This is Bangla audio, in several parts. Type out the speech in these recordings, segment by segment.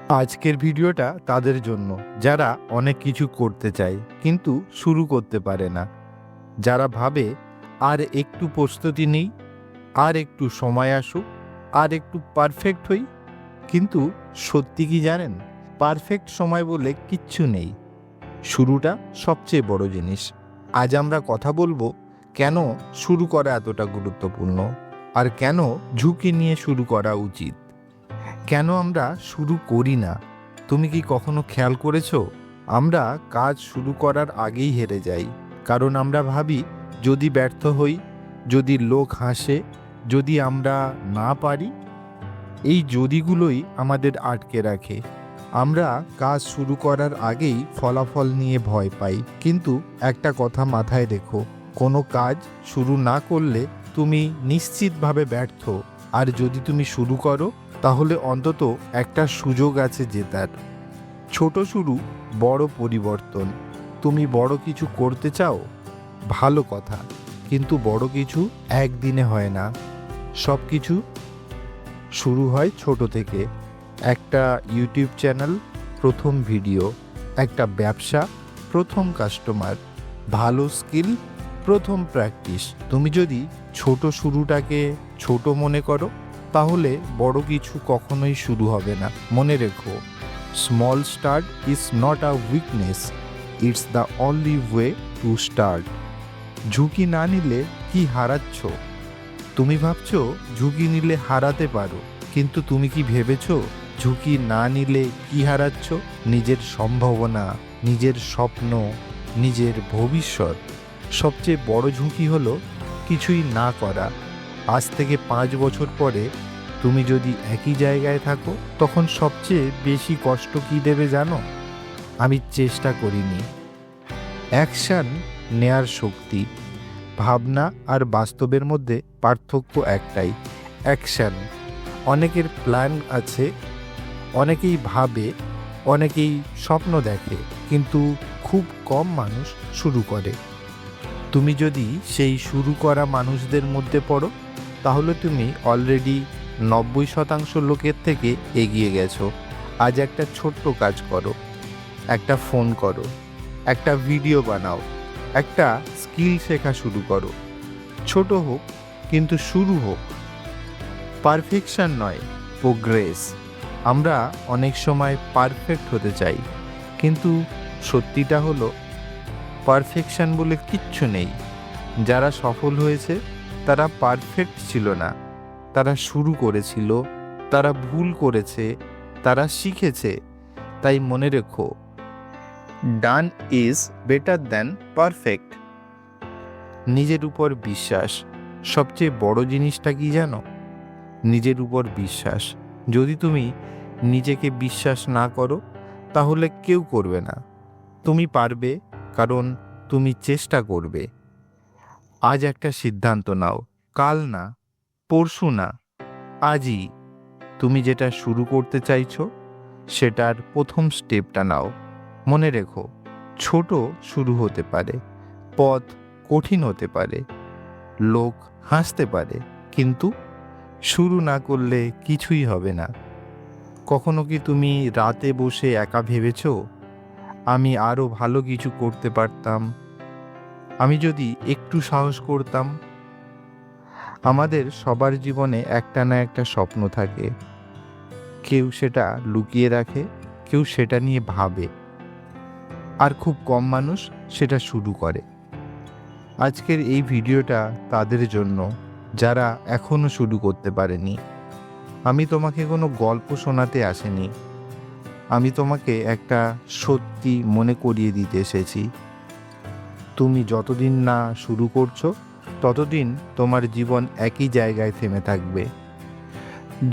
আজকের ভিডিওটা তাদের জন্য যারা অনেক কিছু করতে চায় কিন্তু শুরু করতে পারে না, যারা ভাবে আর একটু প্রস্তুতি নেই, আর একটু সময় আসুক, আর একটু পারফেক্ট হই। কিন্তু সত্যি কি জানেন, পারফেক্ট সময় বলে কিচ্ছু নেই। শুরুটা সবচেয়ে বড় জিনিস। আজ আমরা কথা বলবো কেন শুরু করা এতটা গুরুত্বপূর্ণ, আর কেন ঝুঁকি নিয়ে শুরু করা উচিত। কেন আমরা শুরু করি না? তুমি কি কখনো খেয়াল করেছো, আমরা কাজ শুরু করার আগেই হেরে যাই। কারণ আমরা ভাবি যদি ব্যর্থ হই, যদি লোক হাসে, যদি আমরা না পারি। এই যদিগুলোই আমাদের আটকে রাখে। আমরা কাজ শুরু করার আগেই ফলাফল নিয়ে ভয় পাই। কিন্তু একটা কথা মাথায় রেখো, কোনো কাজ শুরু না করলে তুমি নিশ্চিতভাবে ব্যর্থ। আর যদি তুমি শুরু করো, তাহলে অন্তত একটা সুযোগ আছে জেতার। ছোট শুরু, বড় পরিবর্তন। তুমি বড় কিছু করতে চাও, ভালো কথা, কিন্তু বড় কিছু একদিনে হয় না। সব কিছু শুরু হয় ছোট থেকে। একটা ইউটিউব চ্যানেল, প্রথম ভিডিও। একটা ব্যবসা, প্রথম কাস্টমার। ভালো স্কিল, প্রথম প্র্যাকটিস। তুমি যদি ছোট শুরুটাকে ছোট মনে করো, তাহলে বড় কিছু কখনোই শুরু হবে না। মনে রেখো, small start is not a weakness, it's the only way to start. ঝুঁকি না নিলে কি হারাচ্ছ? তুমি ভাবছো ঝুঁকি নিলে হারাতে পারো, কিন্তু তুমি কি ভেবেছো ঝুঁকি না নিলে কি হারাচ্ছ? নিজের সম্ভাবনা, নিজের স্বপ্ন, নিজের ভবিষ্যৎ। সবচেয়ে বড় ঝুঁকি হলো কিছুই না করা। আজ থেকে 5 বছর পরে তুমি যদি একই জায়গায় থাকো, তখন সবচেয়ে বেশি কষ্ট কি দেবে জানো? আমি চেষ্টা করিনি। অ্যাকশন নেয়ার শক্তি। ভাবনা আর বাস্তবের মধ্যে পার্থক্য একটাই, অ্যাকশন। অনেকের প্ল্যান আছে, অনেকেই ভাবে, অনেকেই স্বপ্ন দেখে, কিন্তু খুব কম মানুষ শুরু করে। তুমি যদি সেই শুরু করা মানুষদের মধ্যে পড়ো, তাহলে তুমি অলরেডি 90% লোকের থেকে এগিয়ে গেছো। আজ একটা ছোট্ট কাজ করো, একটা ফোন করো, একটা ভিডিও বানাও, একটা স্কিল শেখা শুরু করো। ছোট হোক, কিন্তু শুরু হোক। পারফেকশন নয়, প্রোগ্রেস। আমরা অনেক সময় পারফেক্ট হতে চাই, কিন্তু সত্যিটা হলো পারফেকশন বলে কিচ্ছু নেই। যারা সফল হয়েছে তারা পারফেক্ট ছিল না, তারা শুরু করেছিল, তারা ভুল করেছে, তারা শিখেছে। তাই মনে রেখো, done is better than perfect. নিজের উপর বিশ্বাস। সবচেয়ে বড় জিনিসটা কি জানো? নিজের উপর বিশ্বাস। যদি তুমি নিজেকে বিশ্বাস না করো, তাহলে কেউ করবে না। তুমি পারবে, কারণ তুমি চেষ্টা করবে। আজ একটা সিদ্ধান্ত নাও, কাল না, পরশু না, আজই। তুমি যেটা শুরু করতে চাইছো, সেটার প্রথম স্টেপটা নাও। মনে রেখো, ছোট শুরু হতে পারে, পথ কঠিন হতে পারে, লোক হাসতে পারে, কিন্তু শুরু না করলে কিছুই হবে না। কখনো কি তুমি রাতে বসে একা ভেবেছো, আমি আরও ভালো কিছু করতে পারতাম, আমি যদি একটু সাহস করতাম? আমাদের সবার জীবনে একটা না একটা স্বপ্ন থাকে। কেউ সেটা লুকিয়ে রাখে, কেউ সেটা নিয়ে ভাবে, আর খুব কম মানুষ সেটা শুরু করে। আজকের এই ভিডিওটা তাদের জন্য যারা এখনো শুরু করতে পারেনি। আমি তোমাকে কোনো গল্প শোনাতে আসিনি, আমি তোমাকে একটা সত্যি মনে করিয়ে দিতে এসেছি। তুমি যতদিন না শুরু করছো, ততদিন তোমার জীবন একই জায়গায় থেমে থাকবে।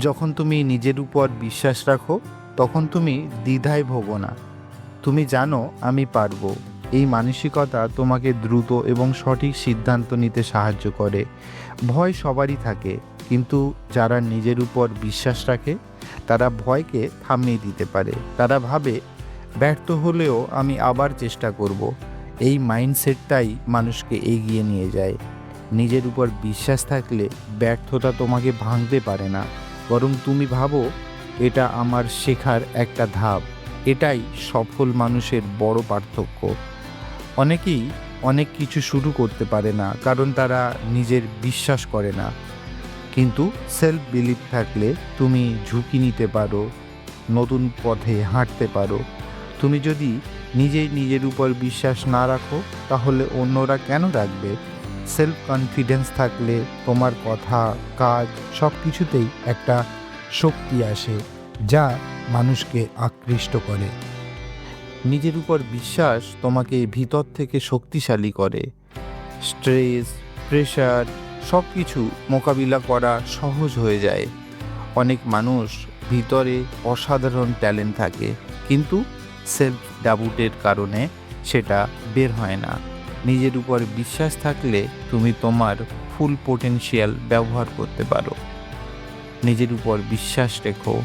যখন তুমি নিজের উপর বিশ্বাস রাখো, তখন তুমি দ্বিধায় ভোগো না। তুমি জানো আমি পারবো। এই মানসিকতা তোমাকে দ্রুত এবং সঠিক সিদ্ধান্ত নিতে সাহায্য করে। ভয় সবারই থাকে, কিন্তু যারা নিজের উপর বিশ্বাস রাখে, তারা ভয়কে থামিয়ে দিতে পারে। তারা ভাবে, ব্যর্থ হলেও আমি আবার চেষ্টা করব। এই মাইন্ডসেটটাই মানুষকে এগিয়ে নিয়ে যায়। নিজের উপর বিশ্বাস থাকলে ব্যর্থতা তোমাকে ভাঙতে পারে না, বরং তুমি ভাবো এটা আমার শেখার একটা ধাপ। এটাই সফল মানুষের বড় পার্থক্য। অনেকেই অনেক কিছু শুরু করতে পারে না, কারণ তারা নিজের বিশ্বাস করে না। কিন্তু সেলফ বিলিভ থাকলে তুমি ঝুঁকি নিতে পারো, নতুন পথে হাঁটতে পারো। তুমি যদি নিজেই নিজের উপর বিশ্বাস না রাখো, তাহলে অন্যরা কেন রাখবে? সেলফ কনফিডেন্স থাকলে তোমার কথা, কাজ সব কিছুতেই একটা শক্তি আসে, যা মানুষকে আকৃষ্ট করে। নিজের উপর বিশ্বাস তোমাকে ভিতর থেকে শক্তিশালী করে। স্ট্রেস, প্রেশার সব কিছু মোকাবিলা করা সহজ হয়ে যায়। অনেক মানুষ ভিতরে অসাধারণ ট্যালেন্ট থাকে, কিন্তু সেলফ ডাউটের কারণে সেটা বের হয় না। নিজের উপর বিশ্বাস থাকলে তুমি তোমার ফুল পোটেনশিয়াল ব্যবহার করতে পারো। নিজের উপর বিশ্বাস রেখো।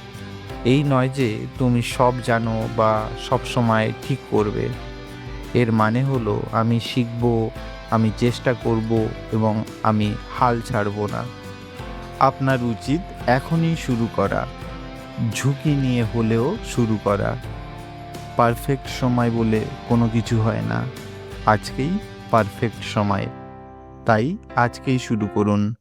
এই নয় যে তুমি সব জানো বা সব সময় ঠিক করবে। এর মানে হলো আমি শিখব, আমি চেষ্টা করব এবং আমি হাল ছাড়ব না। আপনার উচিত এখনই শুরু করা, ঝুঁকি নিয়ে হলেও শুরু করা। পারফেক্ট সময় বলে কোনো কিছু হয় না। আজকেই পারফেক্ট সময়, তাই আজকেই শুরু করুন।